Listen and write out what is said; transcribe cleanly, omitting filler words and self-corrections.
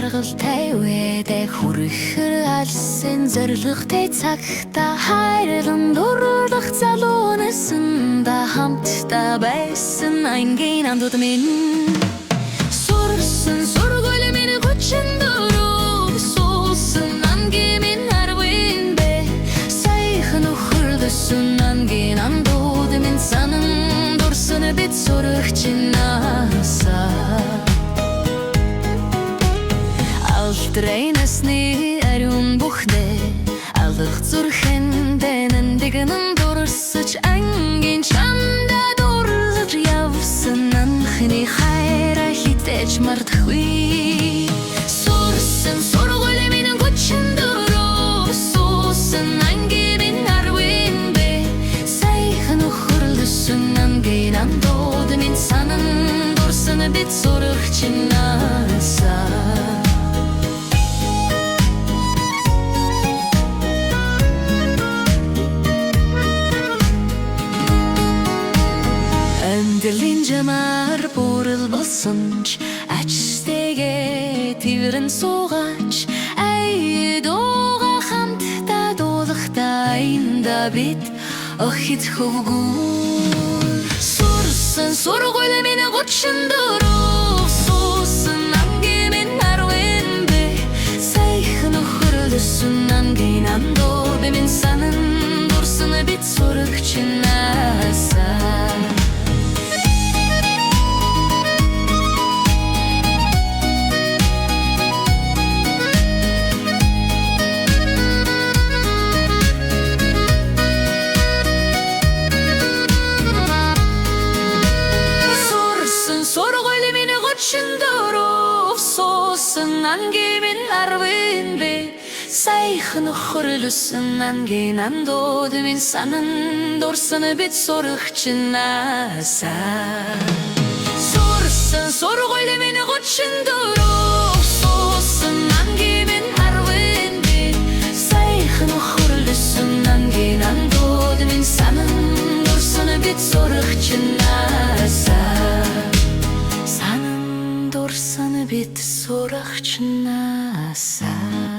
жаргалтай үедээ хүрэх алсын зоригтой цагта хайрлан дурлах залуунасында хамтдаа байсан ангийн амдууд минь сурсан сургууль минь хүчин дөрөв суусан ангийн минь арвин бэ сайхан өхөрлөсөн ангийн амдууд минь санан дурсан бид сурах чинаасаа Алтрайнасны ариун бүхнээ алах зүрхэндээ нандигнан дурсаж ангийн чамда дурлаж явсан анхны хайраа хитэж мартахгүй сурсан сургууль минь хүчин дөрөв суусан ангийн минь арвин бэ сайхан өхөрлөсөн ангийн амдууд минь санан дурсан бид сурах чинаасаа Амьдралын жамаар бүрэл болсон ч ачтайгээ тэрэн суугач ай дууга хамтдаа дуулахдаа инда бид охид хөвгүүр сурсан сургууль минь хүчин дөрөв суусан ангийн минь арвин бэ сайхан өхөрлөсөн ангийн амдууд минь санан дурсан бид сурах чинаасаа сургууль минь хүчин дөрөв суусан ангийн минь арвин бэ сайхан өхөрлөсөн ангийн амдууд минь санан дурсан бид сурах чинаасаа сурсан сургууль минь хүчин дөрөв суусан ангийн минь арвин бэ сайхан өхөрлөсөн ангийн амдууд минь санан дурсан бид сурах чинаасаа бид сурах чинаасаа